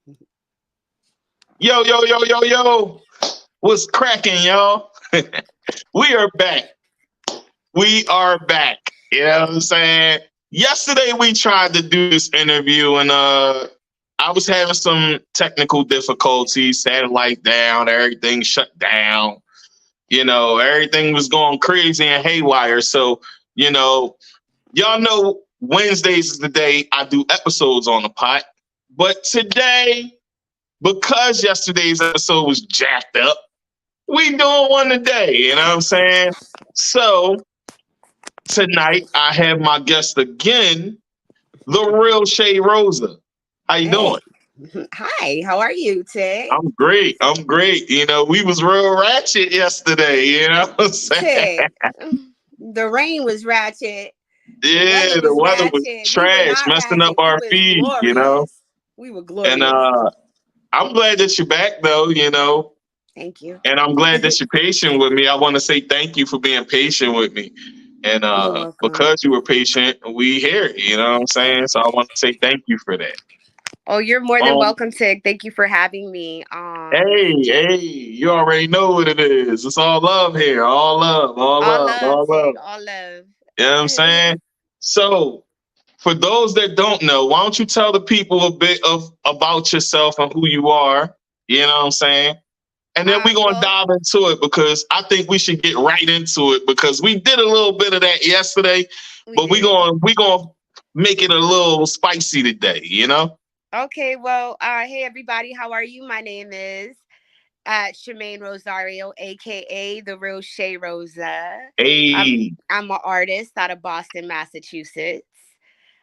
Yo, yo, yo, yo, yo. What's cracking, y'all? We are back. We are back. You know what I'm saying? Yesterday we tried to do this interview and I was having some technical difficulties, satellite down, everything shut down. Everything was going crazy and haywire. So, you know, y'all know Wednesdays is the day I do episodes on the pot. But today, because yesterday's episode was jacked up, we doing one today. You know what I'm saying? So tonight I have my guest again, the Real Shay Rosa. How you Hey, doing? hi. How are you, Tig? I'm great. I'm great. We was real ratchet yesterday. You know what I'm saying? Tig. The rain was ratchet. The weather Yeah, the was weather was ratchet. We were trash, not messing up ratchet. We our was feed. glorious. We were And glorious. I'm glad that you're back though. Thank you. And I'm glad that you're patient with me. I want to say thank you for being patient with me. And You're welcome. because you were patient, we here. You know what I'm saying? So I want to say thank you for that. Oh, you're more than Um, welcome, Tig. Thank you for having me. hey, you already know what it is. It's all love here. All love, all All love, love, all love. Tig. All love. You know what I'm saying? So for those that don't know, why don't you tell the people a bit of about yourself and who you are? You know what I'm saying? And then we're gonna Well, dive into it because I think we should get right into it because we did a little bit of that yesterday, we but we're did. gonna we gonna make it a little spicy today. Okay, well, hey everybody, how are you? My name is Shemaine Rosario, aka the Real Shay Rosa. I'm Hey, I'm an artist out of Boston, Massachusetts.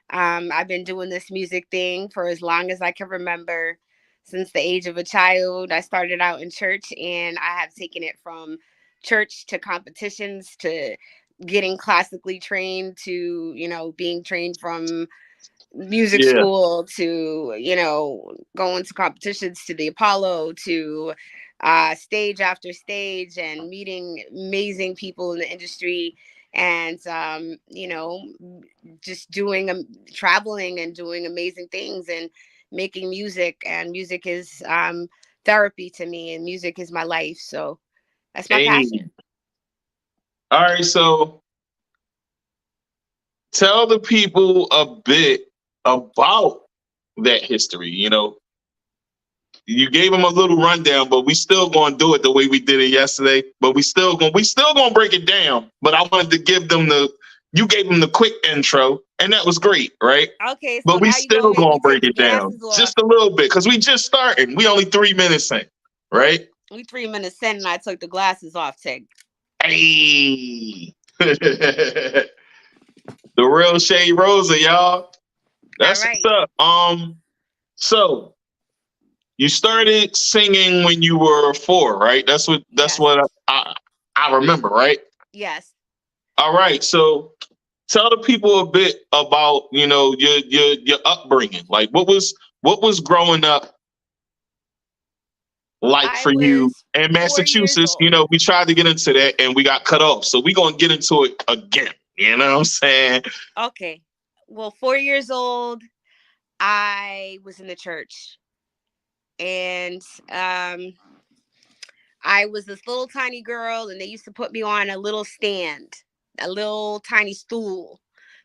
I've been doing this music thing for as long as I can remember. Since the age of a child, I started out in church, and I have taken it from church to competitions to getting classically trained to being trained from music yeah, school to going to competitions to the Apollo to stage after stage and meeting amazing people in the industry and just doing traveling and doing amazing things and making music, and music is therapy to me, and music is my life, so that's my hey. passion. All right, so tell the people a bit about that history. You gave them a little rundown, but we still gonna do it the way we did it yesterday. But we still gonna break it down. But I wanted to give them the you gave them the quick intro, and that was great, right? Okay, so But we now you're gonna still make gonna me take break the it down glasses off. just a little bit because we just starting. We only 3 minutes in, right? We 3 minutes in and I took the glasses off, Tig. Hey, the real Shay Rosa, y'all. All That's what's right. up. So you started singing when you were 4, right? That's Yes. what I remember, right? Yes. All right. So tell the people a bit about your upbringing. Like what was growing up like I for you was in 4 years Massachusetts. old. We tried to get into that and we got cut off. So we're gonna get into it again. You know what I'm saying? Okay. Well, 4 years old, I was in the church. And I was this little tiny girl, and they used to put me on a little stand, a little tiny stool,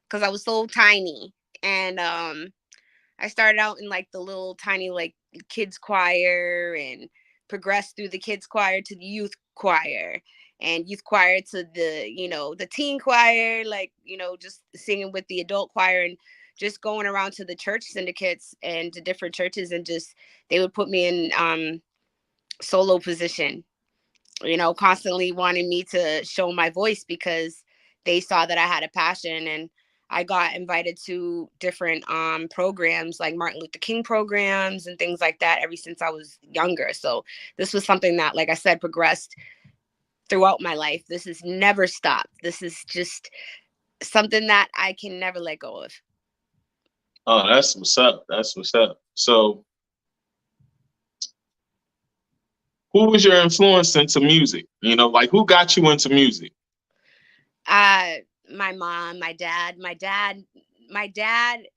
because I was so tiny. And I started out in like the little tiny like kids choir, and progressed through the kids choir to the youth choir, and youth choir to the teen choir, like just singing with the adult choir, and just going around to the church syndicates and to different churches, and just they would put me in solo position, constantly wanting me to show my voice because they saw that I had a passion. And I got invited to different programs like Martin Luther King programs and things like that ever since I was younger. So this was something that, like I said, progressed throughout my life. This has never stopped. This is just something that I can never let go of. Oh, that's what's up. That's what's up. So who was your influence into music? Like who got you into music? Uh, my mom, my dad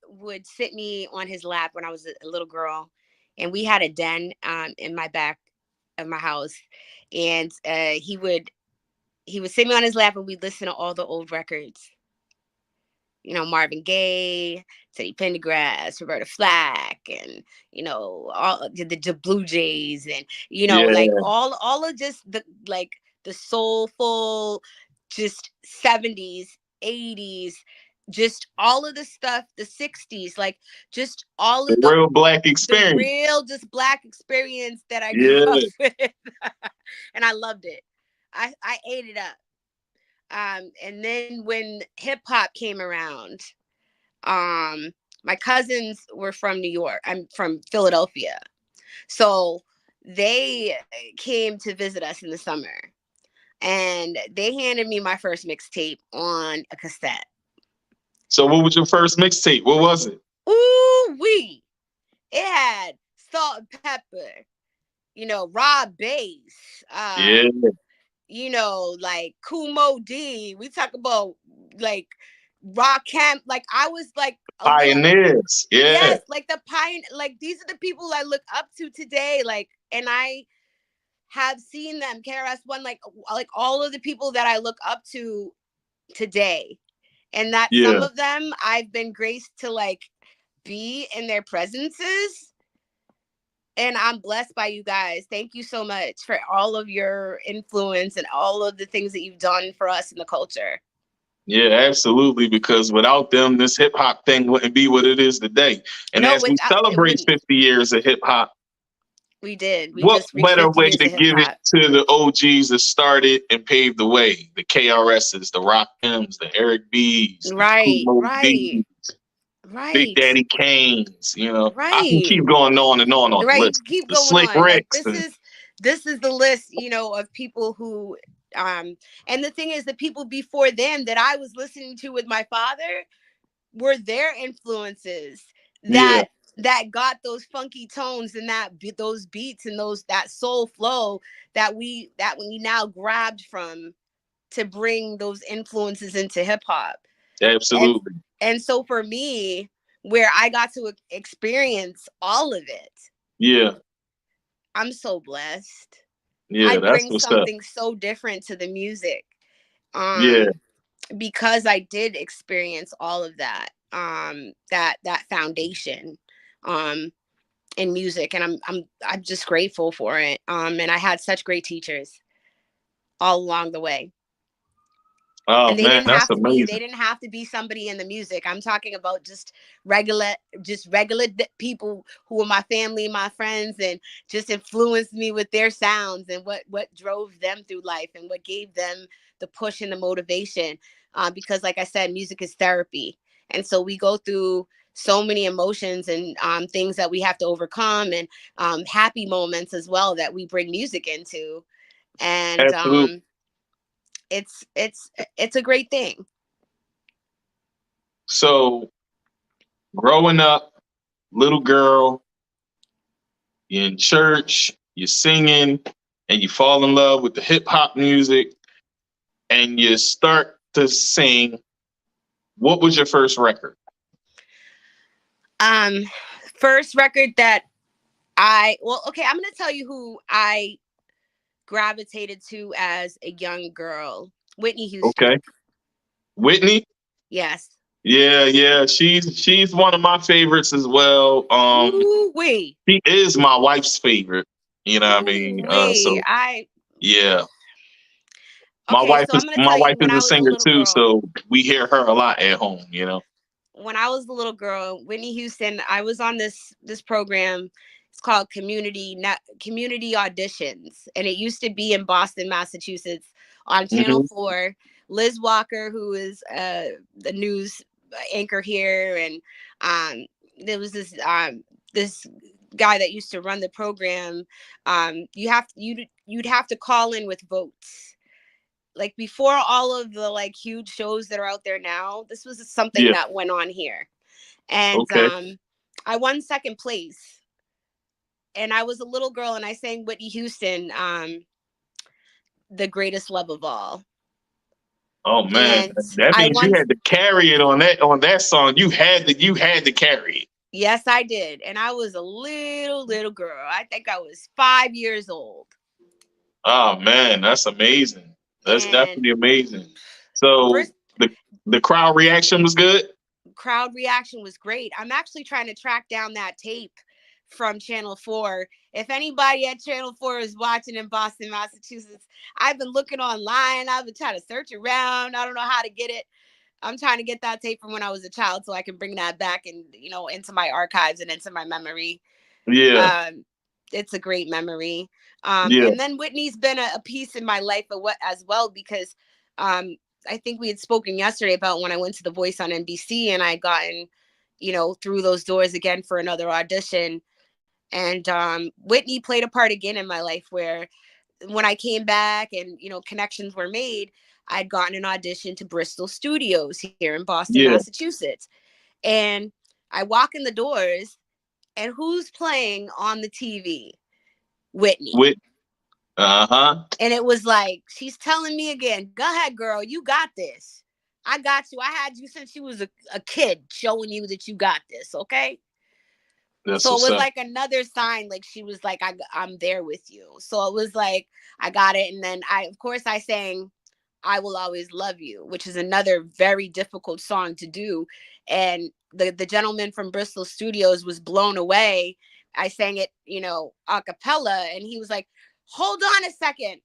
would sit me on his lap when I was a little girl, and we had a den in my back of my house, and he would sit me on his lap, and we'd listen to all the old records. Marvin Gaye, Teddy Pendergrass, Roberta Flack, and all the Blue Jays, and like Yeah. all of just the soulful, just 70s, 80s, just all of the stuff, the 60s, like just all The of the real black the experience. real just black experience that I grew up Yeah. with, and I loved it. I ate it up. And then when hip hop came around, my cousins were from New York. I'm from Philadelphia. So they came to visit us in the summer, and they handed me my first mixtape on a cassette. So what was your first mixtape? What was it? Ooh wee. It had Salt and Pepper, Rob Bass, Yeah. like Kumo D. We talk about like rock camp. Like I was like a little, Pioneers. Yeah. yes, like the pioneer. Like these are the people I look up to today. Like, and I have seen them. KRS-One, like all of the people that I look up to today, and that some Yeah. of them I've been graced to like be in their presences. And I'm blessed by you guys. Thank you so much for all of your influence and all of the things that you've done for us in the culture. Yeah, absolutely. Because without them, this hip hop thing wouldn't be what it is today. And No, as we without it celebrate wouldn't. 50 years of hip hop, We did. We what just reached better 50 way years to of hip give it hop. to the OGs that started and paved the way? The KRSs, the Rock M's, the Eric B's, the Right, Kumo right, D's, Big right, Daddy Kane's. I can right, keep going on the right. You list. can keep The going Slick on. Like Ricks. And this is the list, of people who and the thing is the people before them that I was listening to with my father were their influences yeah, that got those funky tones and those beats and that soul flow that we now grabbed from to bring those influences into hip hop. And absolutely. and so for me, where I got to experience all of it, Yeah, I'm so blessed. I yeah, that's bring what's up. something so different to the music. Yeah, Um because I did experience all of that, that foundation um in music, and I'm just grateful for it. And I had such great teachers all along the way. oh And they man, didn't that's have to be amazing. they didn't have to be somebody in the music. I'm talking about regular regular people who were my family, my friends, and just influenced me with their sounds and what drove them through life and what gave them the push and the motivation. Because like I said, music is therapy, and so we go through so many emotions and things that we have to overcome, and happy moments as well that we bring music into. And Absolutely. it's a great thing. So growing up, little girl, you're in church, you're singing, and you fall in love with the hip hop music, and you start to sing. What was your first record? Um, First record that okay, I'm gonna tell you who I gravitated to as a young girl. Whitney Houston. Okay, Whitney. Yes. Yeah, yeah, she's one of my favorites as well. Ooh wee. She is my wife's favorite. You know what I Ooh mean? wee. So yeah, Okay, so I'm gonna my tell you wife when is I a was a singer little too, girl. so we hear her a lot at home. You know. When I was a little girl, Whitney Houston, I was on this program. It's called Community Auditions, and it used to be in Boston, Massachusetts, on Channel Hmm. 4. Liz Walker, who is the news anchor here, and there was this guy that used to run the program. You'd have to call in with votes, like before all of the like huge shows that are out there now. This was something Yeah. that went on here, and Okay. I won second place, and I was a little girl, and I sang Whitney Houston, "The Greatest Love of All," Oh man, and that I means you won. had to carry it on that song. You had to carry it. Yes, I did. And I was a little girl. I think I was 5 years old. Oh man, that's amazing. That's And definitely amazing. So Bris- the crowd reaction was good. crowd reaction was great. I'm actually trying to track down that tape from Channel 4. If anybody at Channel 4 is watching in Boston, Massachusetts, I've been looking online. I've been trying to search around. I don't know how to get it. I'm trying to get that tape from when I was a child so I can bring that back and, into my archives and into my memory. Yeah, Um, it's a great memory. yeah, And then Whitney's been a piece in my life as well because um, I think we had spoken yesterday about when I went to The Voice on NBC and I had gotten, through those doors again for another audition. And Whitney played a part again in my life where when I came back and, connections were made, I'd gotten an audition to Bristol Studios here in Boston, yeah. Massachusetts. And I walk in the doors and who's playing on the TV? Whitney. With uh-huh. And it was like, she's telling me again, go ahead, girl, you got this. I got you. I had you since you was a kid showing you that you got this. Okay. That's So it what's was up. like another sign, like she was like, I'm there with you. So it was like, I got it. And then of course, I sang I Will Always Love You, which is another very difficult song to do. And the gentleman from Bristol Studios was blown away. I sang it, a cappella, and he was like, hold on a second.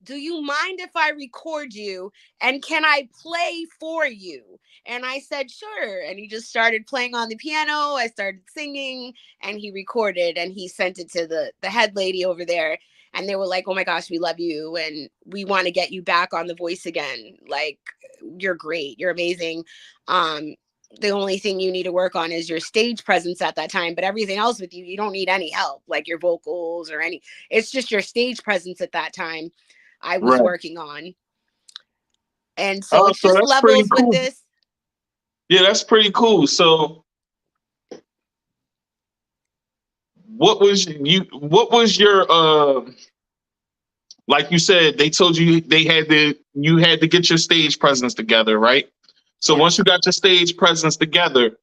Do you mind if I record you? And can I play for you? And I said, sure. And he just started playing on the piano. I started singing and he recorded and he sent it to the head lady over there. And they were like, oh my gosh, we love you. And we want to get you back on The Voice again. Like, you're great. You're amazing. Um, the only thing you need to work on is your stage presence at that time. But everything else with you, you don't need any help, like your vocals or any. It's just your stage presence at that time I was Right. working on. And so Oh, it's so just that's pretty levels with cool. this. Yeah, that's pretty cool. So what was your like you said, they told you you had to get your stage presence together, right? So once Yes. you got your stage presence together,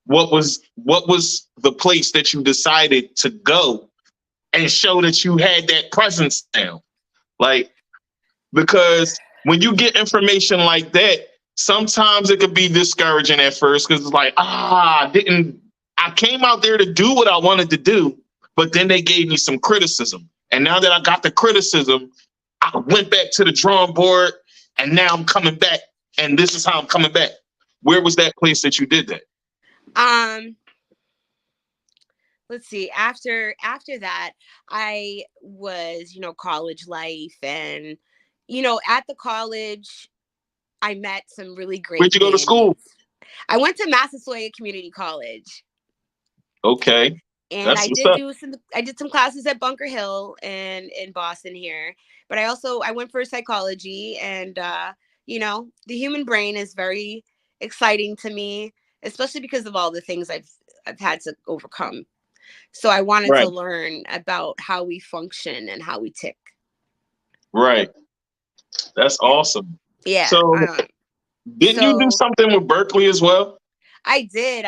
what was the place that you decided to go and show that you had that presence now? Like, because when you get information like that, sometimes it could be discouraging at first because it's like, I came out there to do what I wanted to do, but then they gave me some criticism. And now that I got the criticism, I went back to the drawing board and now I'm coming back and this is how I'm coming back. Where was that place that you did that? Um, let's see. After that, I was, college life and at the college I met some really Where'd great you go to school? bandies. I went to Massasoit Community College. Okay. And That's what's up. I did some classes at Bunker Hill and in Boston here. But I went for psychology and the human brain is very exciting to me, especially because of all the things I've had to overcome. So I wanted to Right. learn about how we function and how we tick. Right. That's Yeah. awesome. Yeah. So didn't you do So something with Berkeley as well? I did.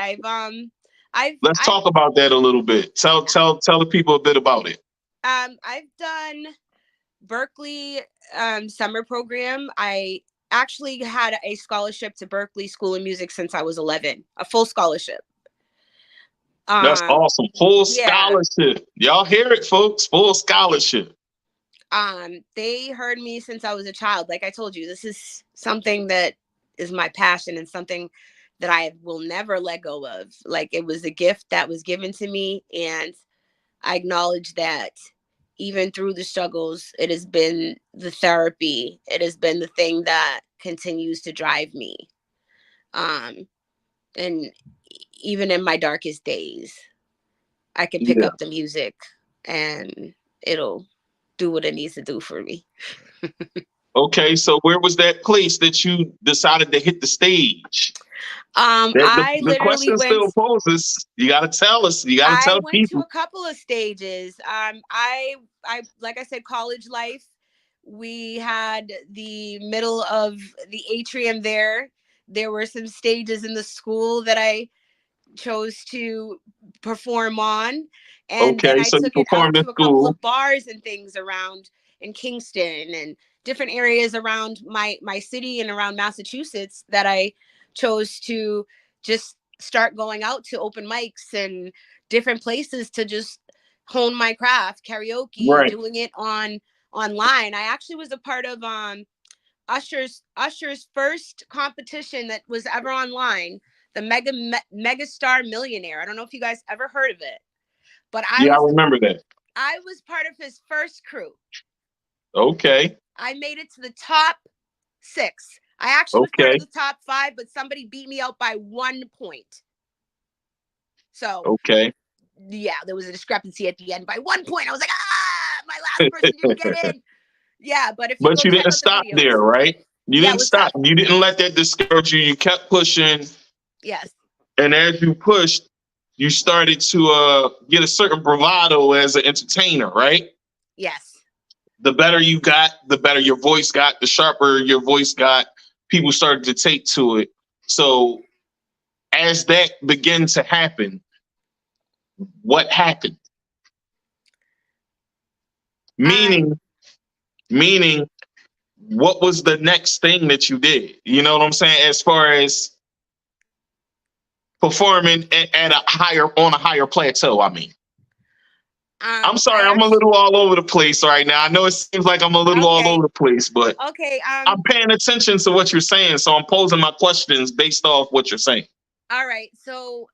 Let's talk about that a little bit. Tell the people a bit about it. I've done Berkeley summer program. I actually had a scholarship to Berkeley School of Music since I was 11, a full scholarship. That's Um, awesome. Full yeah. scholarship. Y'all hear it, folks? Full scholarship. They heard me since I was a child. Like I told you, this is something that is my passion and something that I will never let go of. Like it was a gift that was given to me, and I acknowledge that even through the struggles, it has been the therapy. It has been the thing that continues to drive me. Um, and even in my darkest days, I can pick Yeah. up the music and it'll do what it needs to do for me. Okay, so where was that place that you decided to hit the stage? I The literally question went still poses. You got to tell us. You got to I tell went to people. a couple of stages. I like I said, college life. We had the middle of the atrium there. There were some stages in the school that I chose to perform on. And then Okay, I so you took it out performed in to a couple school. of bars and things around in Kingston and different areas around my city and around Massachusetts that I chose to just start going out to open mics and different places to just hone my craft, karaoke, Right. doing it online. I actually was a part of Usher's first competition that was ever online, the Mega Star Millionaire. I don't know if you guys ever heard of it, but Yeah, I remember that. I was part of his first crew. Okay. I made it to the top 6. I actually was part of Okay. the top 5, but somebody beat me out by 1 point. So Okay. yeah, there was a discrepancy at the end by 1 point. I was like, my last person didn't get in. Yeah, but if you But go you check didn't out the stop there, videos, right? You yeah, it didn't was stop. tough. You didn't let that discourage you. You kept pushing. Yes. And as you pushed, you started to get a certain bravado as an entertainer, right? Yes. The better you got, the better your voice got, the sharper your voice got. People started to take to it. So as that began to happen, what happened? I Meaning, what was the next thing that you did? You know what I'm saying? As far as performing at on a higher plateau, I mean. I'm sorry, I I'm a actually little all over the place right now. I know it seems like I'm a little all okay. over the place, but Okay. I'm paying attention to what you're saying, so I'm posing my questions based off what you're saying. All right. So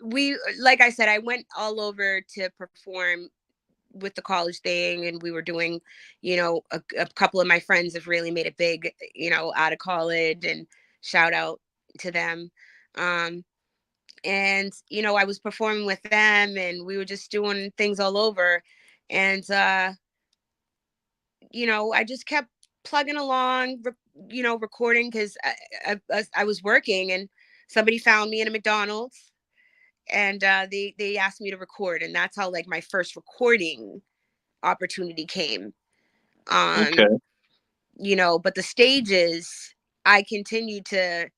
we, like I said, I went all over to perform with the college thing, and we were doing, a couple of my friends have really made it big, out of college, and shout out to them. And I was performing with them, and we were just doing things all over, and I just kept plugging along, recording, because I was working, and somebody found me in a McDonald's, and they asked me to record, and that's how like my first recording opportunity came. Okay. um but the stages, I continued to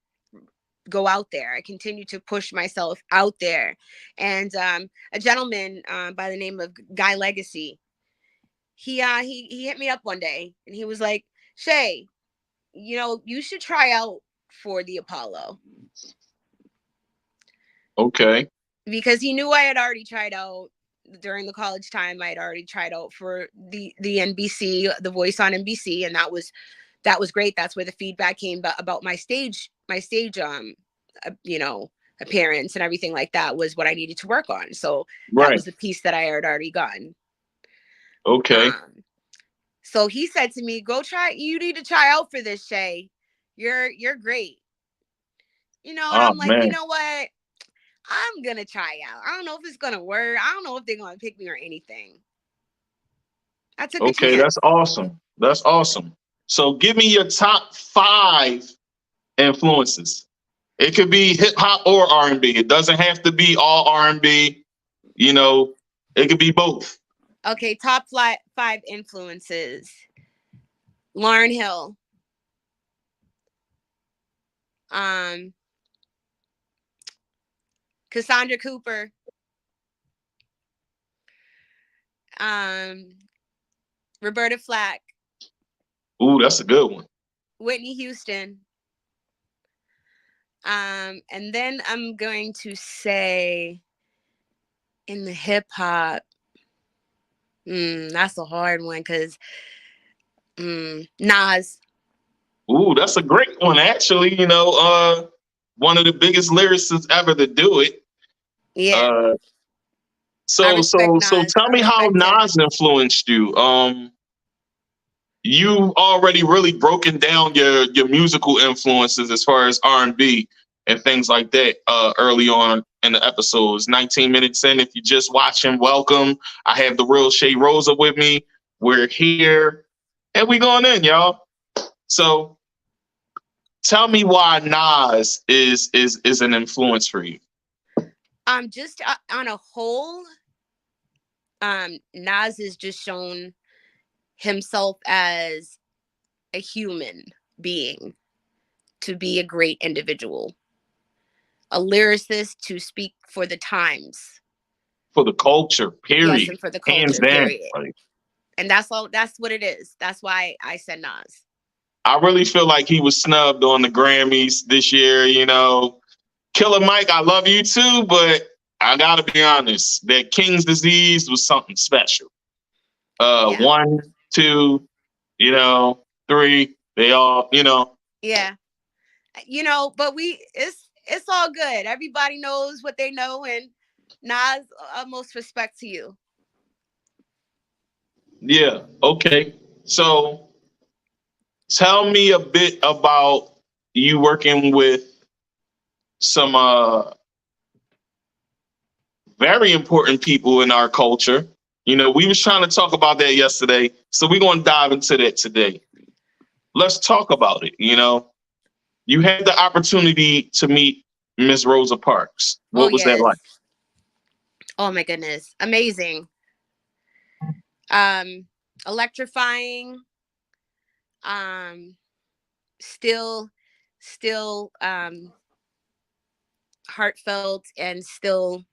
go out there. I continued to push myself out there. And a gentleman by the name of Guy Legacy, he hit me up one day, and he was like, Shay, you should try out for the Apollo. Okay. Because he knew I had already tried out during the college time. I had already tried out for the NBC, the Voice on NBC, and that was great. That's where the feedback came about my stage appearance and everything like that was what I needed to work on. So that Right. was the piece that I had already gotten. Okay. So he said to me, "Go try. You need to try out for this, Shay. You're great." And Oh I'm like, you man. know what? I'm gonna try out. I don't know if it's gonna work. I don't know if they're gonna pick me or anything. I took a Okay, that's chance. awesome. That's awesome. So give me your top 5 influences. It could be hip hop or R&B. It doesn't have to be all R&B. You know, it could be both. Okay, top 5 influences: Lauryn Hill, um, Cassandra Cooper, um, Roberta Flack, Ooh, that's a good one. Whitney Houston. And then I'm going to say in the hip hop, that's a hard one because Nas. Ooh, that's a great one, actually. One of the biggest lyricists ever to do it. Yeah, Uh, I so respect so so Nas. tell I me how respect him. Nas influenced you. You already really broken down your musical influences as far as R&B and things like that early on in the episodes. 19 minutes in, if you're just watching, welcome. I have the Real Shay Rosa with me. We're here and we going in, y'all. So tell me why Nas is an influence for you. Just on a whole, Nas has just shown himself as a human being to be a great individual. a lyricist to speak for the times. For the culture, Yes, period. and for the Hands culture, down. period. Like, And that's all. That's what it is. That's why I said Nas. I really feel like he was snubbed on the Grammys this year. Killer Mike, I love you too, but I gotta be honest, that King's Disease was something special. Yeah. One, two, three, they all. Yeah. But it's all good. Everybody knows what they know, and Nas, utmost respect to you. Yeah. Okay. So tell me a bit about you working with some very important people in our culture. We was trying to talk about that yesterday, so we're going to dive into that today. Let's talk about it. You had the opportunity to meet Miss Rosa Parks. Oh What was that like? yes. Oh my goodness. Amazing. Electrifying. Um still still heartfelt, and still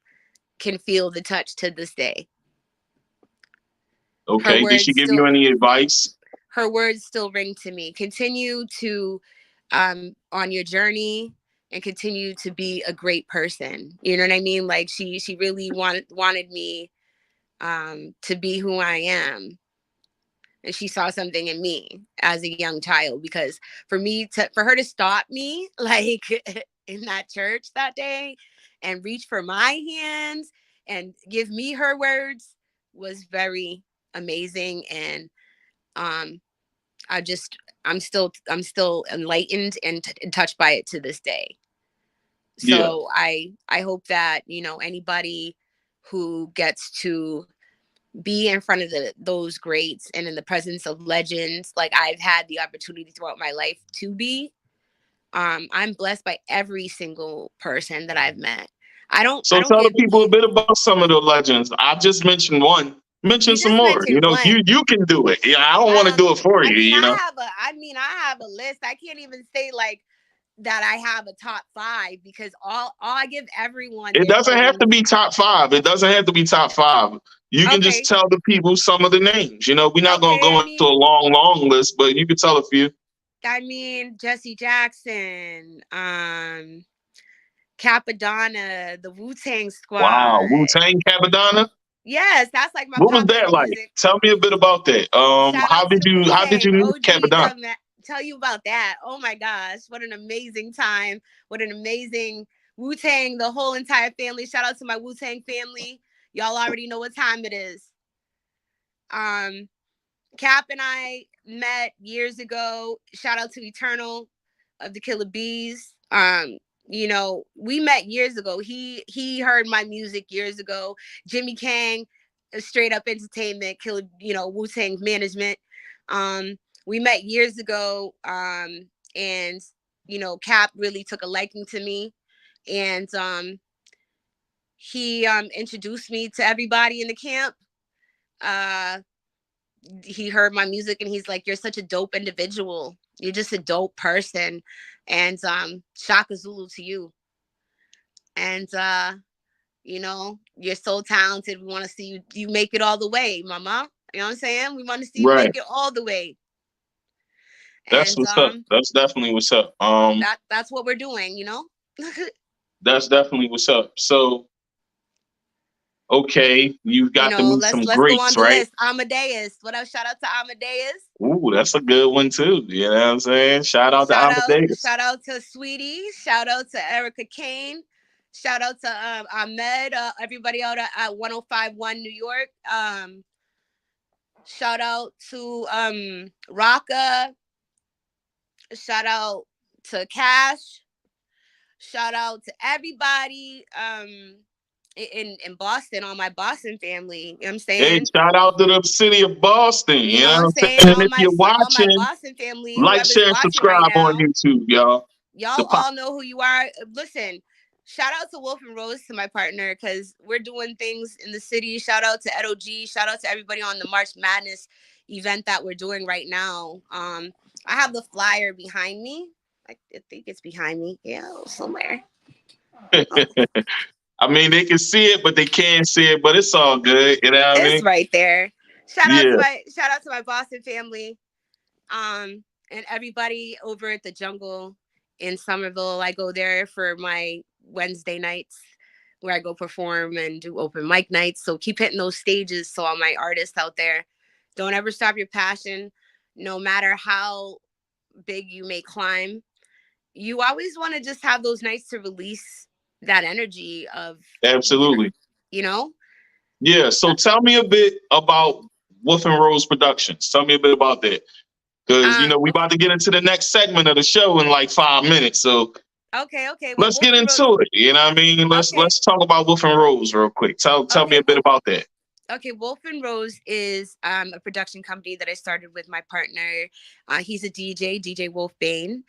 can feel the touch to this day. Her Okay. Did she words give you still any advice? her words still ring to me. Continue to on your journey, and continue to be a great person. You know what I mean? Like she really wanted me to be who I am. And she saw something in me as a young child, because for her to stop me like in that church that day and reach for my hands and give me her words was very amazing. And um I just I'm still enlightened and touched by it to this day. Yeah. So I hope that anybody who gets to be in front of those greats and in the presence of legends, like I've had the opportunity throughout my life to be, I'm blessed by every single person that I've met. I So don't tell the get people a bit about some of the legends. I just mentioned one. Mention You some just more. mentioned You one. you can do it. Yeah, I don't want to do it for I you. mean, You know. I have a list. I can't even say like that I have a top five, because all I give everyone It doesn't their have to be top five. It doesn't have to be top five. You can just okay. tell the people some of the names. We're not gonna Okay, go into a long list, but you can tell a few. I mean Jesse Jackson, Capadonna, the Wu-Tang Wow, Wu Squad. Tang Cabadana. Yes, that's like my What was popular that like? music. Tell me a bit about that. Shout How out to did the you Wu-Tang meet OG. Cabadana? Tell you about that. Oh my gosh, what an amazing time. What an amazing Wu-Tang, the whole entire family. Shout out to my Wu-Tang family. Y'all already know what time it is. Um, Cap and I met years ago. Shout out to Eternal of the Killer Bees. We met years ago. He heard my music years ago. Jimmy Kang, Straight Up Entertainment, Killer, Wu-Tang Management. We met years ago. And Cap really took a liking to me. And he introduced me to everybody in the camp. Uh he heard my music and he's like, "You're such a dope individual. You're just a dope person." And Shaka Zulu to you. And you're so talented. We want to see you make it all the way, mama. You know what I'm saying? We want to see you Right. make it all the way. That's And what's up. That's definitely what's up. that's what we're doing. That's definitely what's up. So, okay, you've got to meet some Let's go on greats, the right? list. Amadeus. What else? Shout out to Amadeus. Ooh, that's a good one too. You know what I'm saying? Shout out to Amadeus. Shout out to Sweetie. Shout out to Erica Kane. Shout out to Ahmed. Everybody out at 1051 New York. Shout out to Raka. Shout out to Cash. Shout out to everybody in Boston, all my Boston family. You know what I'm Hey, saying? shout out to the city of Boston. You You know know what I'm what I'm saying? saying? And if you're All my watching, Boston family, like, whoever's share, and watching right subscribe on now. YouTube, y'all. Y'all all know who you are. Listen, shout out to Wolf and Rose, to my partner, because we're doing things in the city. Shout out to Ed OG. Shout out to everybody on the March Madness event that we're doing right now. I have the flyer behind me. I think it's behind me. Yeah, somewhere. Oh, I mean, they can see it, but they can't see it. But it's all good. You know what I it's mean? right there. Yeah. Shout out to my Boston family. And everybody over at the Jungle in Somerville. I go there for my Wednesday nights where I go perform and do open mic nights. So keep hitting those stages. So all my artists out there, don't ever stop your passion, no matter how big you may climb. You always want to just have those nights to release that energy of your, Absolutely. you know. Yeah. So tell me a bit about Wolf and Rose Productions. Tell me a bit about that. Because, we Wolf, about to get into the next segment of the show in like 5 minutes. So okay. Well, let's Wolf get and Rose. into it. You know what I mean? Okay, Let's talk about Wolf and Rose real quick. Tell me okay. a bit about that. Okay, Wolf and Rose is a production company that I started with my partner. He's a DJ, DJ Wolf Bain.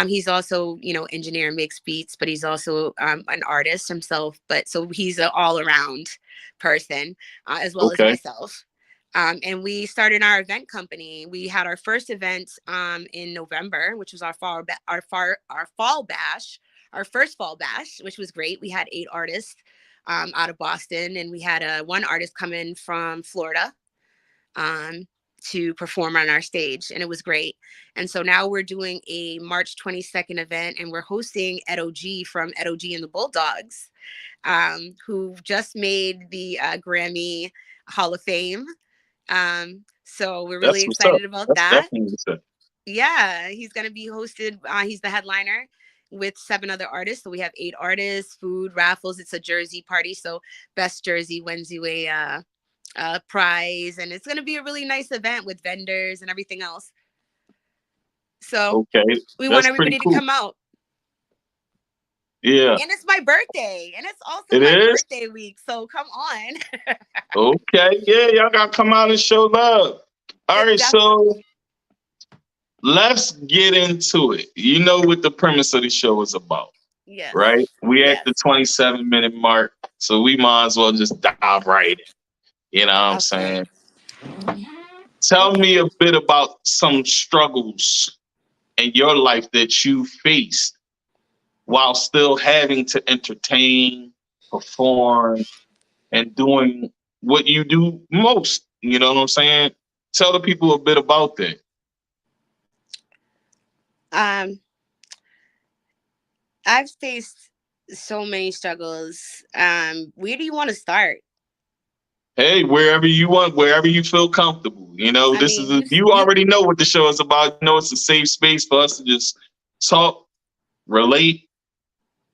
He's also, engineer, makes beats, but he's also an artist himself. But so he's an all around person, as well as Okay. myself. And we started our event company. We had our first event in November, which was our fall bash, our first fall bash, which was great. We had 8 artists out of Boston, and we had one artist come in from Florida um, to perform on our stage, and it was great. And so now we're doing a March 22nd event, and we're hosting Ed OG from Ed OG and the Bulldogs, who just made the Grammy Hall of Fame. So we're really That's what's up. excited about That's that. definitely what's up. Yeah, he's going to be hosted. He's the headliner with 7 other artists. So we have 8 artists, food, raffles. It's a jersey party. So best jersey wins you a prize. And it's going to be a really nice event with vendors and everything else. So Okay. we want That's pretty everybody to cool. come out. Yeah. And it's my birthday. And it's also It my is? birthday week. So come on. Okay. Yeah, y'all gotta come out and show love. All It's right, definitely, so let's get into it. You know what the premise of the show is about, yes. right? We at Yes. the 27-minute mark, so we might as well just dive right in. You know what I'm Okay. saying? Tell Okay. me a bit about some struggles in your life that you faced while still having to entertain, perform, and doing what you do most. You know what I'm saying? Tell the people a bit about that. Um, I've faced so many struggles. Where do you want to start? Hey, wherever you want, wherever you feel comfortable. I This is mean, you already know what the show is about. You know it's a safe space for us to just talk, relate,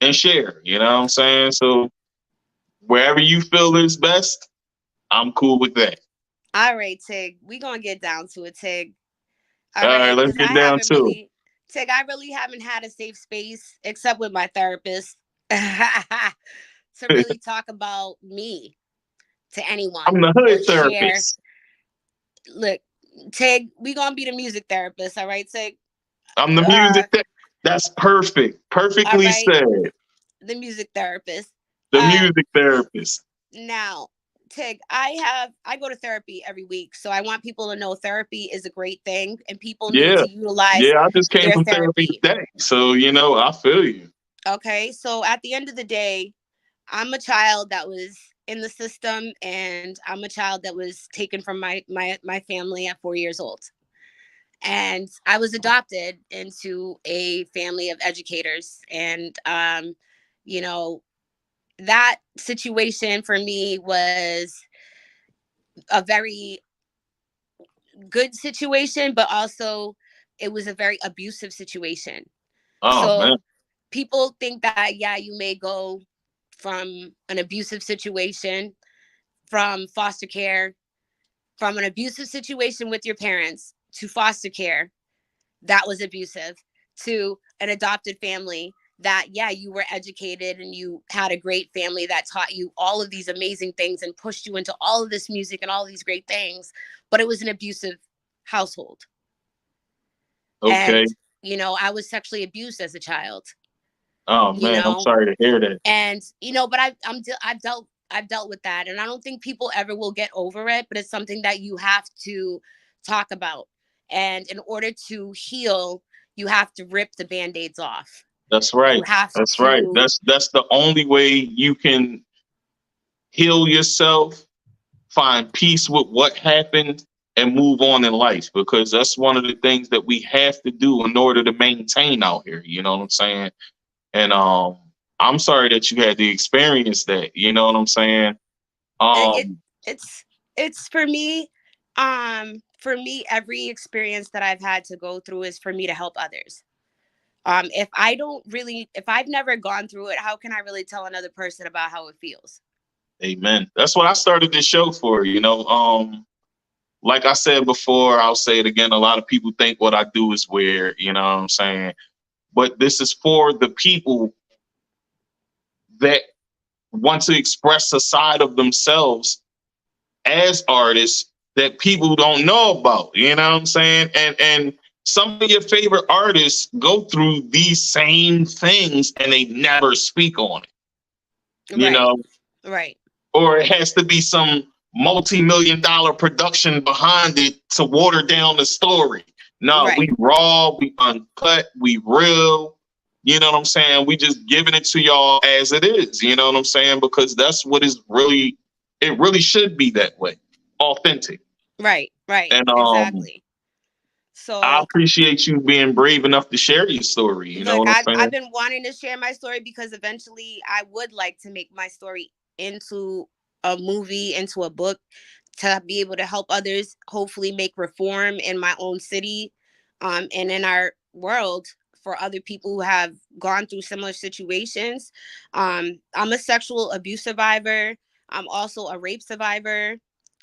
and share. You know what I'm saying? So wherever you feel is best, I'm cool with that. all right, Tig, we gonna get down to it, Tig. All All right, right, let's because get down to it. I really haven't had a safe space except with my therapist to really talk about me to I'm anyone the or hood share. therapist. Look, Tig, we gonna be the music therapist, all right, Tig? I'm the Uh, music. That's perfect. all Perfectly right, said. the music therapist. The Um, music therapist. Now, Tig, I go to therapy every week, so I want people to know therapy is a great thing, and people need Yeah. to utilize Yeah, I just came their from therapy therapy. today. So, I feel you. Okay, so at the end of the day, I'm a child that was in the system, and I'm a child that was taken from my family at 4 years old, and I was adopted into a family of educators, and you know that situation for me was a very good situation, but also it was a very abusive situation. Oh man. So people think that, yeah, you may go from an abusive situation, from foster care, from an abusive situation with your parents to foster care that was abusive, to an adopted family that, yeah, you were educated and you had a great family that taught you all of these amazing things and pushed you into all of this music and all these great things, but it was an abusive household. Okay. And I was sexually abused as a child. Oh you man, I'm know sorry to hear that. and but I've dealt with that, and I don't think people ever will get over it, but it's something that you have to talk about. And in order to heal, you have to rip the band-aids off. That's You right. have That's right. to. That's the only way you can heal yourself, find peace with what happened, and move on in life. Because that's one of the things that we have to do in order to maintain out here. You know what I'm saying? And I'm sorry that you had to experience that. You know what I'm saying? it Um, it's for me, every experience that I've had to go through is for me to help others. If I've never gone through it, how can I really tell another person about how it feels? amen. That's what I started this show for. Like I said before, I'll say it again. A lot of people think what I do is weird. You know what I'm saying? But this is for the people that want to express a side of themselves as artists that people don't know about. You know what I'm saying? And some of your favorite artists go through these same things and they never speak on it. You Right, know, right, or it has to be some multi-million-dollar production behind it to water down the story. No, right, we raw, we uncut, we real. You know what I'm saying? We just giving it to y'all as it is. You know what I'm saying? Because that's what is really. It really should be that way, authentic. right, And exactly. I So appreciate you being brave enough to share your story. You know look, what I'm I've saying? been wanting to share my story because eventually I would like to make my story into a movie, into a book, to be able to help others hopefully make reform in my own city, and in our world, for other people who have gone through similar situations. I'm a sexual abuse survivor. I'm also a rape survivor.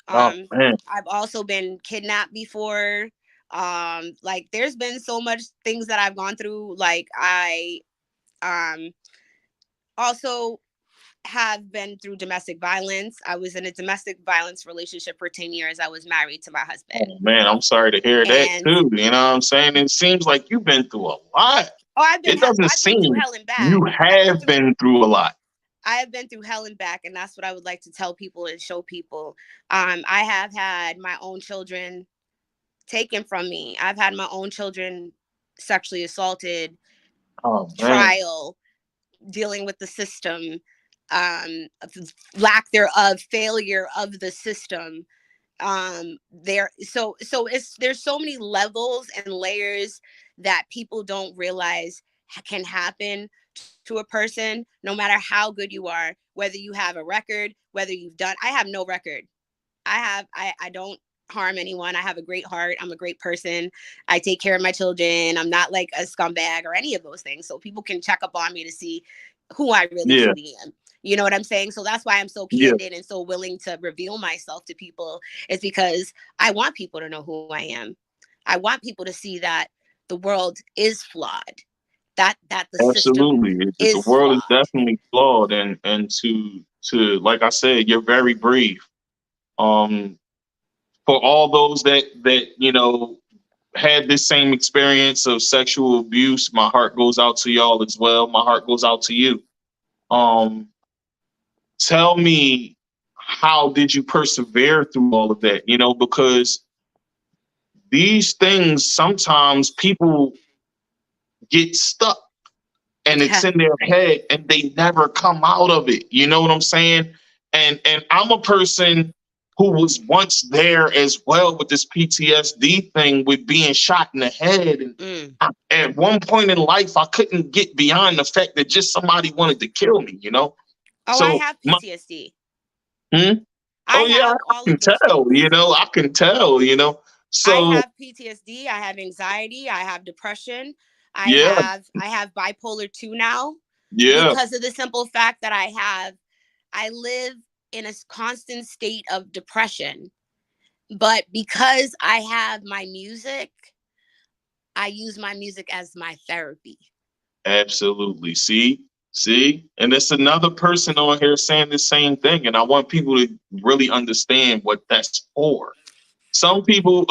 Oh um, man, I've also been kidnapped before. Like there's been so much things that I've gone through. Like I um also have been through domestic violence. I was in a domestic violence relationship for 10 years. I was married to my husband. oh man, I'm sorry to hear that And too. You know what I'm saying? It seems like you've been through a lot. It doesn't I've been through seem hell and back. you have been through a lot. I have been through hell and back, and that's what I would like to tell people and show people. I have had my own children taken from me. I've had my own children sexually assaulted, Oh man, trial, dealing with the system, um, lack thereof, failure of the system. There's so many levels and layers that people don't realize can happen to a person, no matter how good you are, whether you have a record, whether you've done. I have no record. I don't harm anyone. I have a great heart. I'm a great person. I take care of my children. I'm not like a scumbag or any of those things. So people can check up on me to see who I really yeah, truly am. You know what I'm saying? So that's why I'm so yeah, candid and so willing to reveal myself to people, is because I want people to know who I am. I want people to see that the world is flawed, that the system absolutely. The is world is flawed. definitely flawed, and to like I said, you're very brave. Um, for all those that had this same experience of sexual abuse, my heart goes out to y'all as well. My heart goes out to you. Um, Tell me, how did you persevere through all of that? Because these things sometimes people get stuck and it's Yeah. in their head and they never come out of it. You know what I'm saying? And I'm a person who was once there as well with this PTSD thing, with being shot in the head. And Mm. at one point in life, I couldn't get beyond the fact that just somebody wanted to kill me. Oh, I So have PTSD. hmm? I Oh yeah, have I all can of those tell, things. I can tell. I So have PTSD, I have anxiety, I have depression, yeah, I have bipolar 2 now, yeah, because of the simple fact that I live in a constant state of depression. But because I have my music, I use my music as my therapy. absolutely. See, and it's another person on here saying the same thing, and I want people to really understand what that's for. Some people,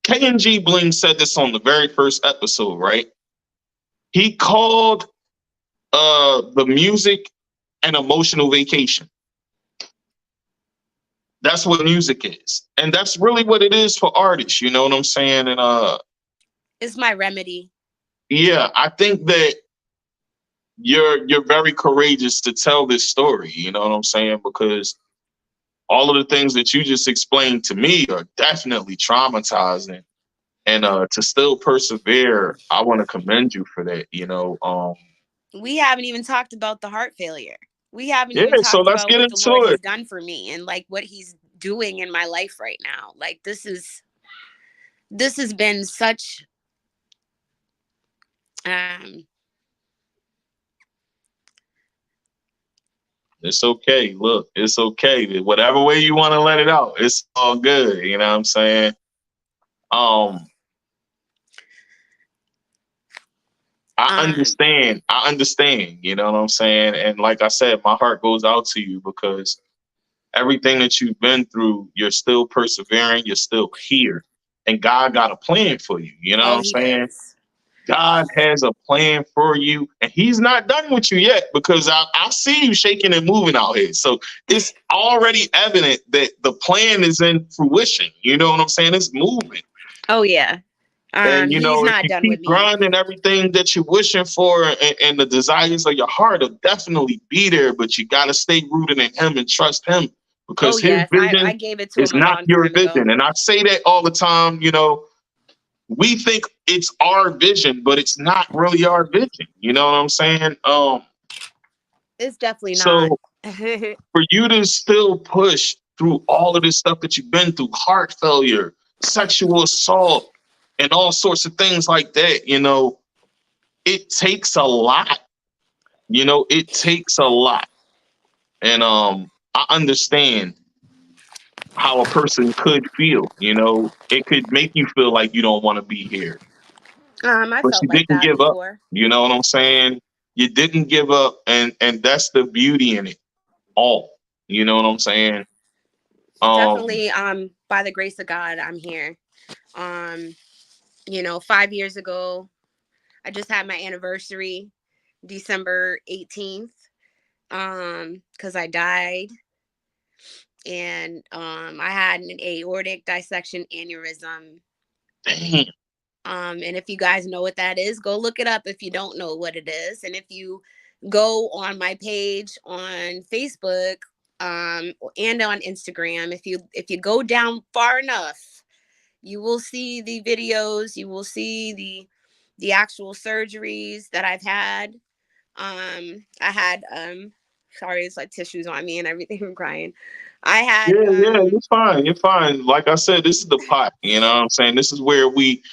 KNG Bling said this on the very first episode, right? He called the music an emotional vacation. That's what music is, and that's really what it is for artists. You know what I'm saying? And It's my remedy. yeah, I think that you're very courageous to tell this story. You know what I'm saying? Because all of the things that you just explained to me are definitely traumatizing. And to still persevere, I want to commend you for that. We haven't even talked about the heart failure. We haven't Yeah. even So talked let's about get what the into Lord it. has done for me and like what he's doing in my life right now. Like this has been such um It's okay. Look, it's okay. Whatever way you want to let it out, it's all good. You know what I'm saying? Um, I um understand. I understand. You know what I'm saying? And like I said, my heart goes out to you because everything that you've been through, you're still persevering. You're still here, and God got a plan for you. You know what oh, I'm he saying? does. God has a plan for you, and He's not done with you yet because I see you shaking and moving out here. So it's already evident that the plan is in fruition. You know what I'm saying? It's moving. Oh yeah. And, He's if not you done with keep me. grinding, everything that you're wishing for and the desires of your heart will definitely be there, but you got to stay rooted in Him and trust Him Oh because His yes, I vision gave it to is him a not long your time ago. vision. And I say that all the time. We think it's our vision, but it's not really our vision. You know what I'm saying? It's definitely not. So for you to still push through all of this stuff that you've been through, heart failure, sexual assault, and all sorts of things like that, it takes a lot. It takes a lot. And I understand how a person could feel. It could make you feel like you don't want to be here, I but felt you like didn't that give up. before. You know what I'm saying? You didn't give up, and that's the beauty in it all. You know what I'm saying? Um, Definitely, by the grace of God, I'm here. 5 years ago, I just had my anniversary, December 18th, because I died, and I had an aortic dissection aneurysm. damn. And if you guys know what that is, go look it up if you don't know what it is. And if you go on my page on Facebook, and on Instagram, if you go down far enough, you will see the videos, you will see the actual surgeries that I've had. I had sorry, it's like tissues on me and everything. I'm crying. I had Yeah, yeah, you're fine. You're fine. Like I said, this is the pot. You know what I'm saying? This is where we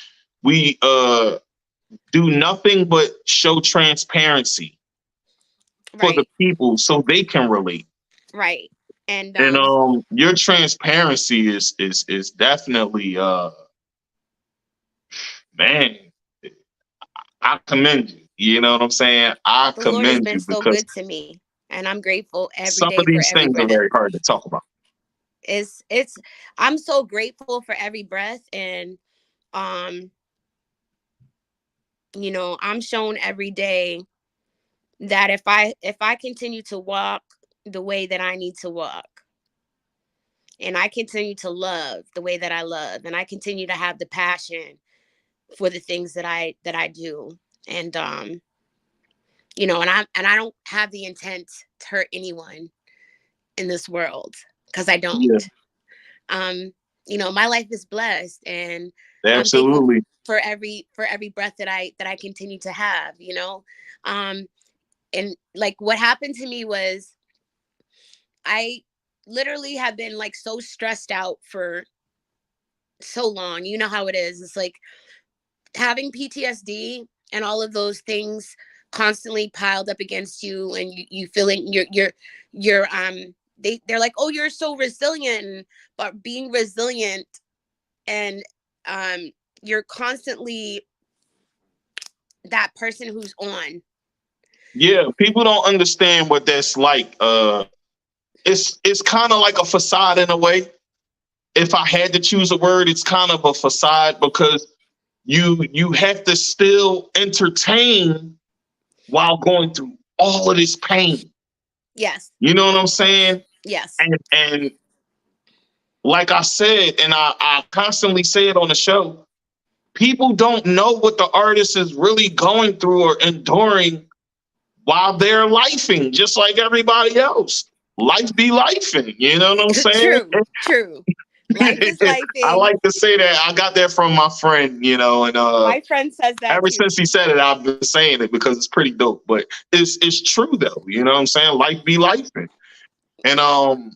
do nothing but show transparency for the right, people so they can relate. right. And And your transparency is definitely man, I commend you. You know what I'm saying? I the Lord has commend been you so because good to me, and I'm grateful every some of day for these every things are breath. very hard to talk about. It's I'm so grateful for every breath, and um I'm shown every day that if I continue to walk the way that I need to walk, and I continue to love the way that I love, and I continue to have the passion for the things that I do, and and I don't have the intent to hurt anyone in this world, because I Yeah, don't. um my life is blessed, and I'm thankful absolutely. for every breath that I continue to have. um and like what happened to me was, I literally have been like so stressed out for so long. You know how it is. It's like having PTSD and all of those things constantly piled up against you, and you feeling you're they're like, oh, you're so resilient, but being resilient, and um you're constantly that person who's on. Yeah, people don't understand what that's like. It's kind of like a facade in a way. If I had to choose a word, it's kind of a facade because you have to still entertain while going through all of this pain. Yes, You know what I'm saying? yes. And like I said, and I constantly say it on the show, people don't know what the artist is really going through or enduring while they're lifing, just like everybody else. Life be lifing, you know what I'm saying? True, true. Life is I lifing. like to say that. I got that from my friend, and My friend says that ever too. since he said it, I've been saying it because it's pretty dope. But it's true though, you know what I'm saying? Life be lifing. And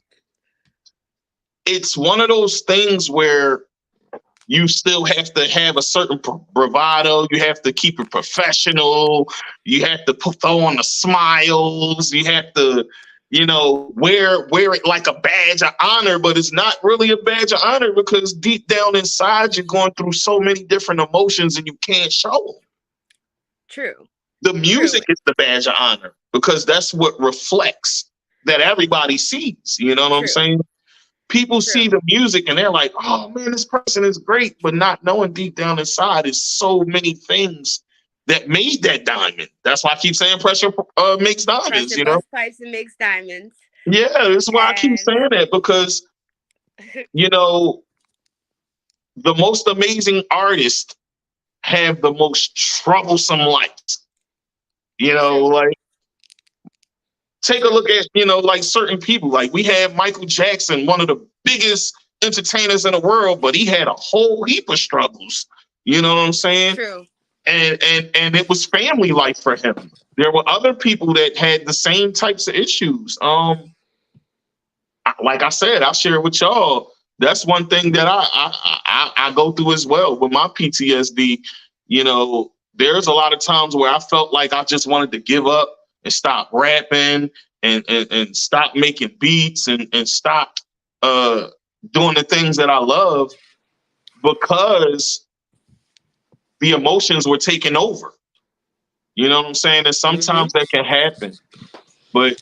it's one of those things where you still have to have a certain bravado. You have to keep it professional. You have to throw on the smiles. You have to, wear it like a badge of honor, but it's not really a badge of honor because deep down inside, you're going through so many different emotions and you can't show them. True. The music is the badge of honor because that's what reflects that everybody sees. You know what I'm saying? People see the music and they're like, oh man, this person is great, but not knowing deep down inside is so many things that made that diamond. That's why I keep saying pressure makes diamonds, Pressure bust pipes and makes diamonds. Yeah, that's why I keep saying that because, the most amazing artists have the most troublesome lives. Like take a look at, like certain people. Like we had Michael Jackson, one of the biggest entertainers in the world, but he had a whole heap of struggles. You know what I'm saying? True. And it was family life for him. There were other people that had the same types of issues. Like I said, I'll share with y'all. That's one thing that I go through as well with my PTSD. There's a lot of times where I felt like I just wanted to give up and stop rapping and stop making beats and stop doing the things that I love because the emotions were taking over. You know what I'm saying? And sometimes that can happen. But,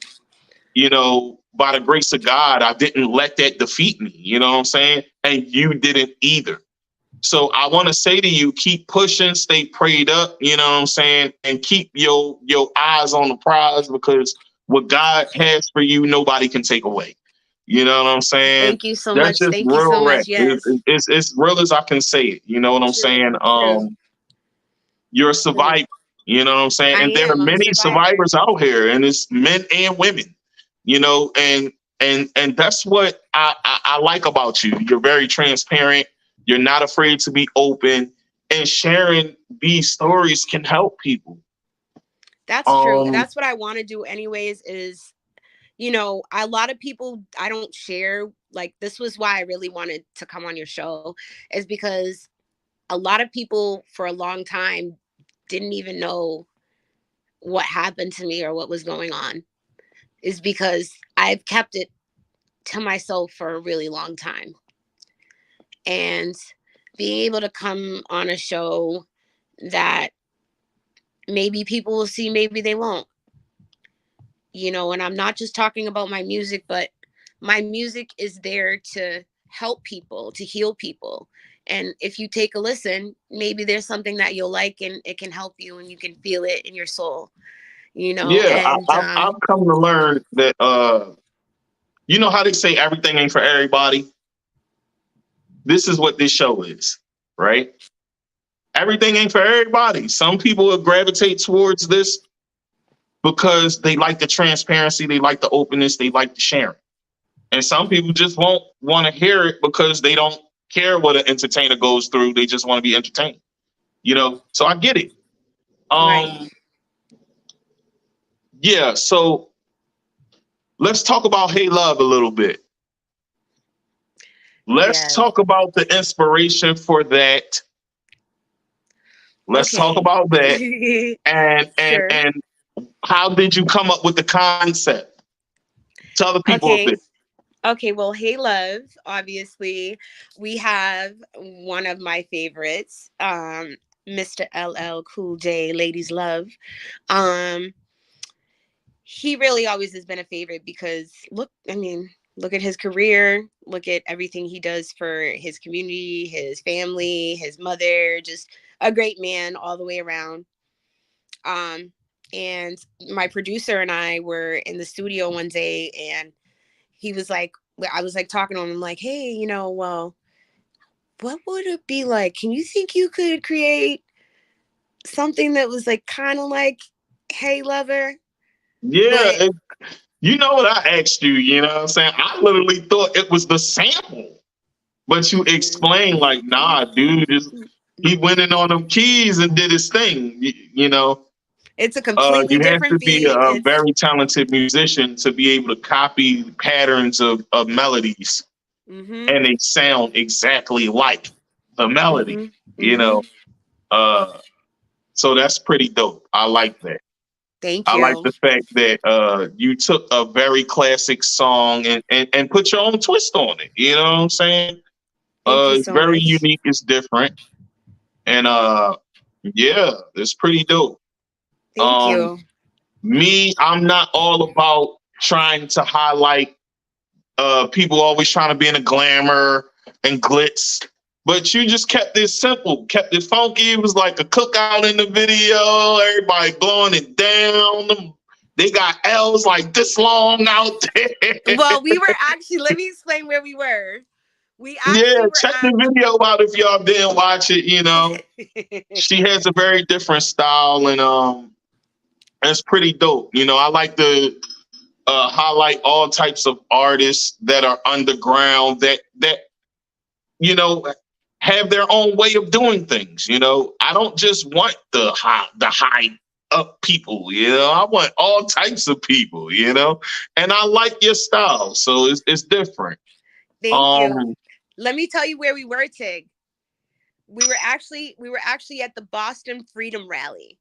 by the grace of God, I didn't let that defeat me. You know what I'm saying? And you didn't either. So I want to say to you, keep pushing, stay prayed up, you know what I'm saying? And keep your eyes on the prize because what God has for you, nobody can take away. You know what I'm saying? Thank you so That's much. just Thank you so real rap. much. Yes. It's real as I can say it. You know what I'm saying? You're a survivor. You know what I'm saying? And there are I'm a many survivor. survivors out here, and it's men and women. And that's what I like about you. You're very transparent. You're not afraid to be open, and sharing these stories can help people. That's true. That's what I want to do anyways is, a lot of people I don't share. Like this was why I really wanted to come on your show is because a lot of people for a long time didn't even know what happened to me or what was going on is because I've kept it to myself for a really long time. And being able to come on a show that maybe people will see, maybe they won't. And I'm not just talking about my music, but my music is there to help people, to heal people. And if you take a listen, maybe there's something that you'll like and it can help you and you can feel it in your soul, Yeah, and I've come to learn that you know how they say everything ain't for everybody. This is what this show is, right? Everything ain't for everybody. Some people will gravitate towards this because they like the transparency, they like the openness, they like the sharing. And some people just won't want to hear it because they don't care what an entertainer goes through. They just want to be entertained. So I get it. right. Yeah, so let's talk about Hey Love a little bit. Let's talk about the inspiration for that. Let's talk about that. And Sure. and how did you come up with the concept? Tell the people a bit. Okay, well, Hey Love, obviously, we have one of my favorites, Mr. LL Cool J, Ladies Love. He really always has been a favorite because look at his career, look at everything he does for his community, his family, his mother, just a great man all the way around. And my producer and I were in the studio one day and he was like, I was like talking to him. I'm like, hey, well, what would it be like? Can you think you could create something that was like kind of like Hey Lover? Yeah, But you know what I asked you, you know what I'm saying? I literally thought it was the sample. But you explain like, nah, dude, he went in on them keys and did his thing. You know, it's a completely you have to different be beat. a It's very talented musician to be able to copy patterns of melodies, mm-hmm, and they sound exactly like the melody. mm-hmm, You mm-hmm. know, uh, so that's pretty dope. I like that. Thank I like you. the fact that you took a very classic song and put your own twist on it. You know what I'm saying? Thank you It's so very much. unique. It's different, and yeah, it's pretty dope. Thank Um, you. Me, I'm not all about trying to highlight people always trying to be in the glamour and glitz. But you just kept it simple, kept it funky. It was like a cookout in the video. Everybody blowing it down. They got L's like this long out there. Well, we were actually, let me explain where we were. We Yeah, actually were check at the video out if y'all didn't watch it. You know, the she has a very different style, and it's pretty dope. You know, I like to highlight all types of artists that are underground that you know have their own way of doing things. You know, I don't just want the high up people. You know, I want all types of people. You know, and I like your style, so it's different. Thank you. Um, Let me tell you where we were, Tig. We were actually at the Boston Freedom Rally.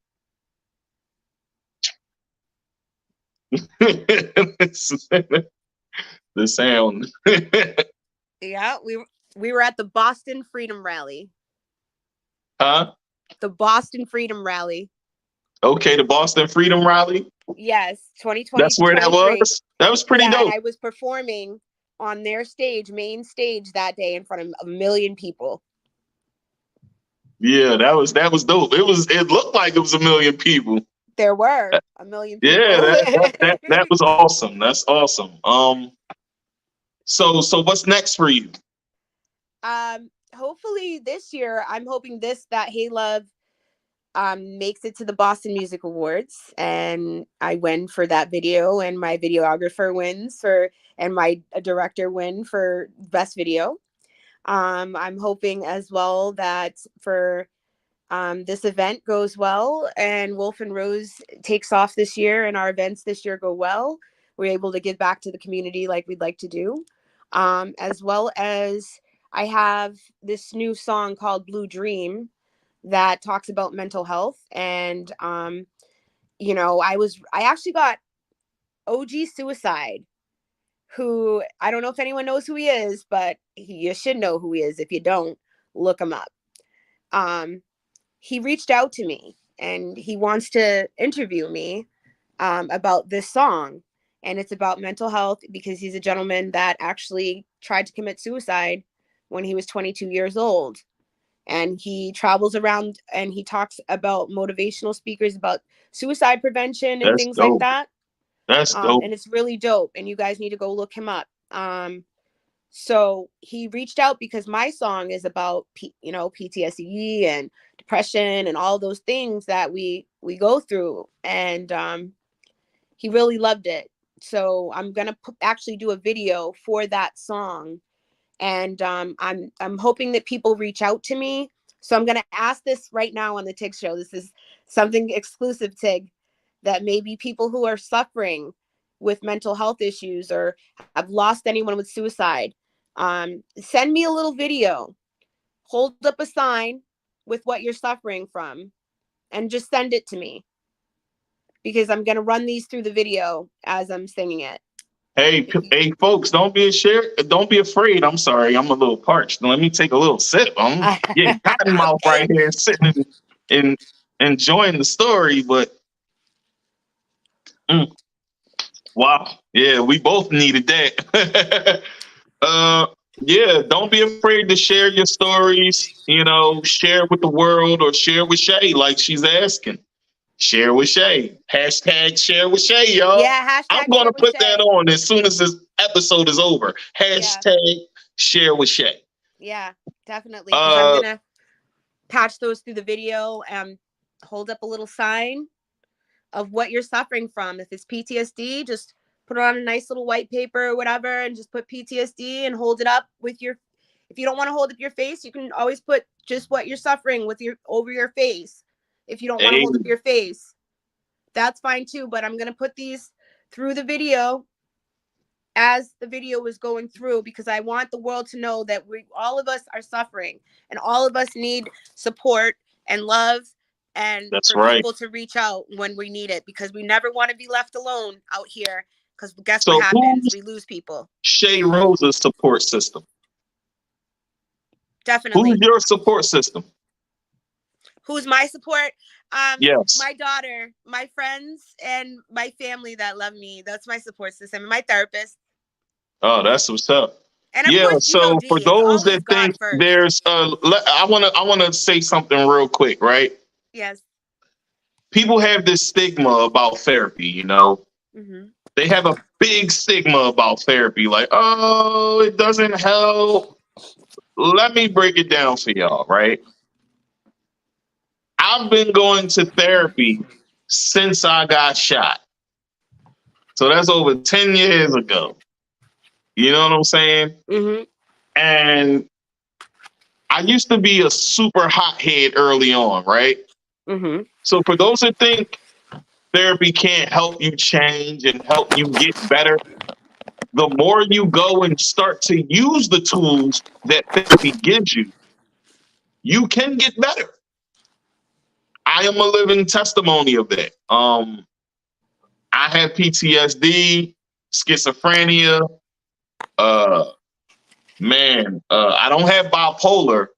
the sound. Yeah, we were at the Boston Freedom Rally. Huh? The Boston Freedom Rally. Okay, the Boston Freedom Rally. Yes, 2020 That's where that 23. was. That was pretty Yeah, and dope. I was performing on their stage, main stage that day in front of a million people. Yeah, that was dope. It looked like it was a million people. There were a million Yeah, people. that was awesome. That's awesome. So what's next for you? Hopefully this year, I'm hoping that Hey Love makes it to the Boston Music Awards, and I win for that video, and my videographer wins and my director win for best video. I'm hoping as well that for this event goes well, and Wolf and Rose takes off this year, and our events this year go well. We're able to give back to the community like we'd like to do, as well as I have this new song called Blue Dream that talks about mental health. And I actually got OG Suicide, who I don't know if anyone knows who he is, but you should know who he is. If you don't, look him up. um he reached out to me and he wants to interview me about this song, and it's about mental health because he's a gentleman that actually tried to commit suicide when he was 22 years old. And he travels around and he talks about motivational speakers about suicide prevention and That's things like dope. that. That's dope. And it's really dope, and you guys need to go look him up. So he reached out because my song is about PTSD and depression and all those things that we go through, and he really loved it. So I'm gonna actually do a video for that song, and I'm hoping that people reach out to me. So I'm gonna ask this right now on the Tig Show. This is something exclusive, Tig, that maybe people who are suffering with mental health issues or have lost anyone with suicide, send me a little video, hold up a sign with what you're suffering from, and just send it to me, because I'm gonna run these through the video as I'm singing it. Hey, folks, don't be afraid. I'm sorry, I'm a little parched. Let me take a little sip. I'm getting cotton mouth Okay. right here, sitting and enjoying the story. But mm, wow, yeah, we both needed that. uh, yeah, don't be afraid to share your stories. You know, share with the world or share with Shay, like she's asking. Share with Shay. Hashtag share with Shay, y'all. Yeah, I'm hashtag going share to with put that Shay. on as soon as this episode is over. Yeah, Hashtag share with Shay. yeah, definitely. Because I'm Uh, gonna patch those through the video and hold up a little sign of what you're suffering from. If it's PTSD, just put it on a nice little white paper or whatever and just put PTSD and hold it up with your, if you don't want to hold up your face, you can always put just what you're suffering with your over your face. If you don't want to Hey, hold up your face, that's fine too. But I'm going to put these through the video as the video is going through, because I want the world to know that all of us are suffering and all of us need support and love, and that's for right. people to reach out when we need it, because we never want to be left alone out here, because guess what So happens? who's We lose people. Shay Rosa's support system? Who's Definitely. your support system? Who's my support? Yes. My daughter, my friends, and my family that love me. That's my support system. And my therapist. Oh, that's what's up. And of Yeah. course, So God. for It's those always that God think first. there's I wanna say something real quick, right? Yes. People have this stigma about therapy, you know. Mm-hmm. They have a big stigma about therapy, like, oh, it doesn't help. Let me break it down for y'all, right? I've been going to therapy since I got shot. So that's over 10 years ago. You know what I'm saying? Mm-hmm. And I used to be a super hothead early on, right? Mm-hmm. So for those that think therapy can't help you change and help you get better, the more you go and start to use the tools that therapy gives you, you can get better. I am a living testimony of that. I have PTSD, schizophrenia. Uh, I don't have bipolar,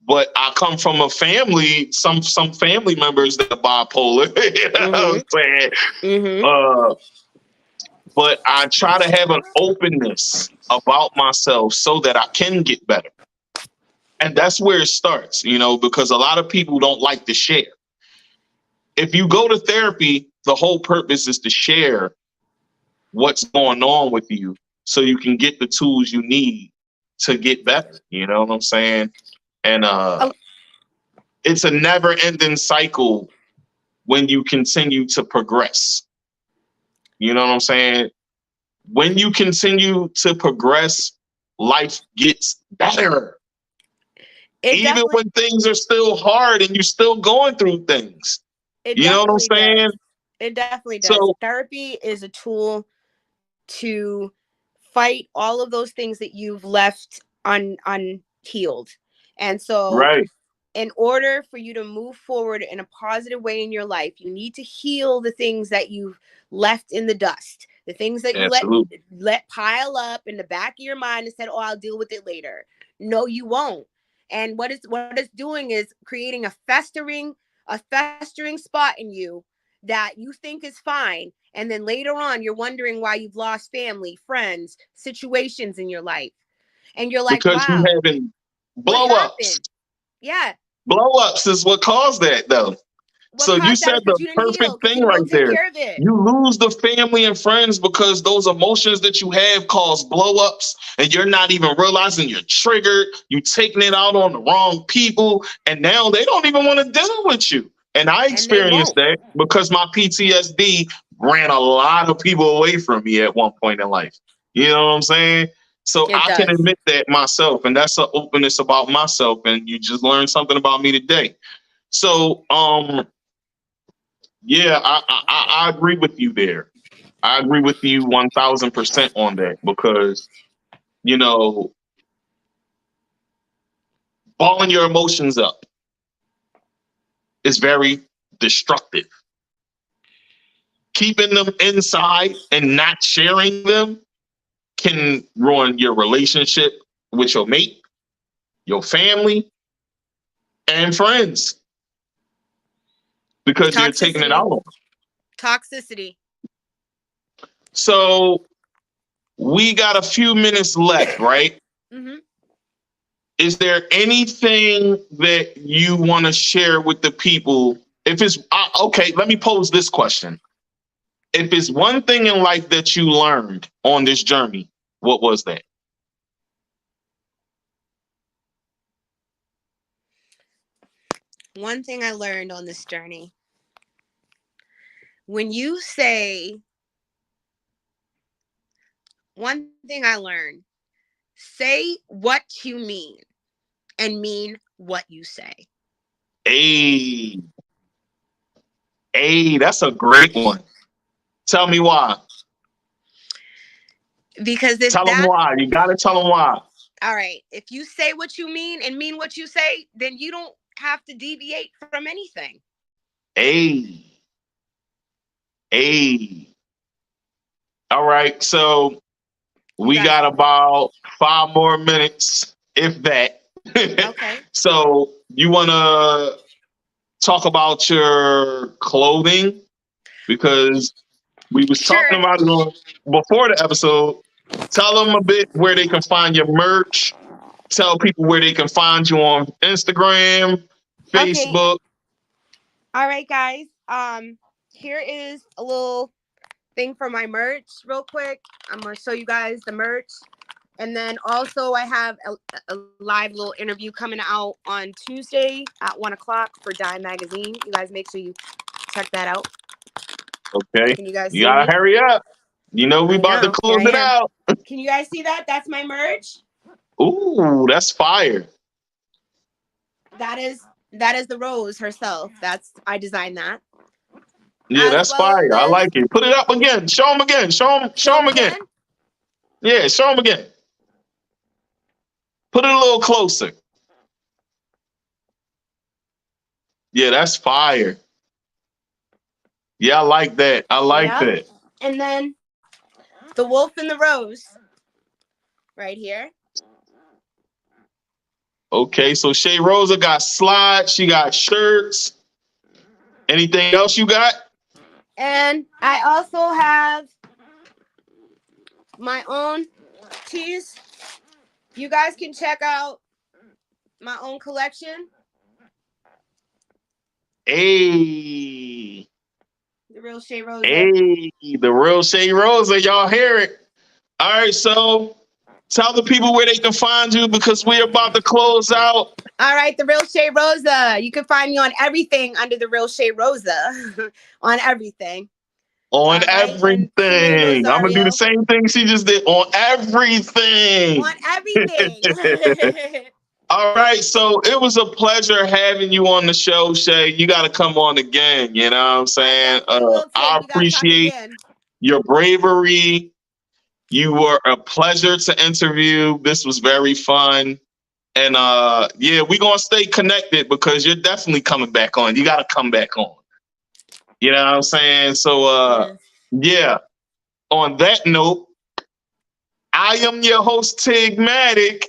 but I come from a family, some family members that are bipolar. You know what I'm Mm-hmm. saying? Mm-hmm. Uh, but I try to have an openness about myself so that I can get better. And that's where it starts, you know, because a lot of people don't like to share. If you go to therapy, the whole purpose is to share what's going on with you so you can get the tools you need to get better. You know what I'm saying? And Oh, it's a never ending cycle when you continue to progress. You know what I'm saying? When you continue to progress, life gets better. it Even definitely, when things are still hard and you're still going through things. it You know what I'm definitely saying? does. It definitely does. So, Therapy is a tool to fight all of those things that you've left unhealed. And so, right. in order for you to move forward in a positive way in your life, you need to heal the things that you've left in the dust, the things that you Absolutely. let pile up in the back of your mind and said, "Oh, I'll deal with it later." No, you won't. And what it's doing is creating a festering spot in you that you think is fine, and then later on you're wondering why you've lost family, friends, situations in your life, and you're like, Because you "Wow, having what blow ups. happened?" Yeah. Blow ups is what caused that, though. What So you caused that said is the because you didn't heal, perfect because thing people don't right take there. care of it. You lose the family and friends because those emotions that you have cause blow ups, and you're not even realizing you're triggered. You taking it out on the wrong people, and now they don't even want to deal with you. And I And they experienced won't. that because my PTSD ran a lot of people away from me at one point in life. You know what I'm saying? So It I can does. admit that myself, and that's an openness about myself. And you just learned something about me today. So, yeah, I agree with you there. I agree with you 1000% on that because, you know, balling your emotions up is very destructive. Keeping them inside and not sharing them can ruin your relationship with your mate, your family, and friends because you're taking it Toxicity. out on them. Toxicity. So we got a few minutes left, right? Mm-hmm. Is there anything that you want to share with the people? If it's okay, let me pose this question. If it's one thing in life that you learned on this journey, what was that? One thing I learned on this journey when you say, one thing I learned, say what you mean and mean what you say. Hey, that's a great one. Tell me why. Because if Tell them that's why. You got to tell them why. all right, if you say what you mean and mean what you say, then you don't have to deviate from anything. Hey, all right. So we got got something? about 5 more minutes, if that. Okay. So you want to talk about your clothing, because we was Sure. talking about it before the episode. Tell them a bit where they can find your merch. Tell people where they can find you on Instagram, Facebook. Okay. All right, guys. Here is a little thing for my merch real quick. I'm going to show you guys the merch. And then also I have a live little interview coming out on Tuesday at 1 o'clock for Dime Magazine. You guys make sure you check that out. Okay. Can you guys You see gotta me? hurry up. You know we about to Here close I it am. out. Can you guys see that? That's my merch. Ooh, that's fire. That is the rose herself. I designed that. Yeah, that's fire. I like it. Put it up again. Show them again. Show them again. Yeah, show them again. Put it a little closer. Yeah, that's fire. Yeah, I like that. I like that. And then the wolf and the rose right here. Okay, so Shay Rosa got slides. She got shirts. Anything else you got? And I also have my own tees. You guys can check out my own collection. Hey. The Real Shay Rosa. Hey, the Real Shay Rosa. Y'all hear it. All right, so tell the people where they can find you, because we're about to close out. All right, the Real Shay Rosa. You can find me on everything under the Real Shay Rosa. On everything. On everything. I'm going to do the same thing she just did. On everything. On everything. All right, so it was a pleasure having you on the show, Shay. You got to come on again. You know what I'm saying? I appreciate your bravery. You were a pleasure to interview. This was very fun. And yeah, we're going to stay connected, because you're definitely coming back on. You got to come back on. You know what I'm saying? So yeah, on that note, I am your host, Tigmatic.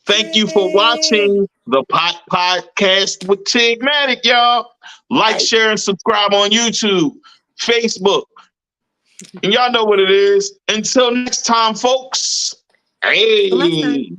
Thank you for watching the Pot Podcast with Tigmatic, y'all. Like, share, and subscribe on YouTube, Facebook. And y'all know what it is. Until next time, folks. Hey.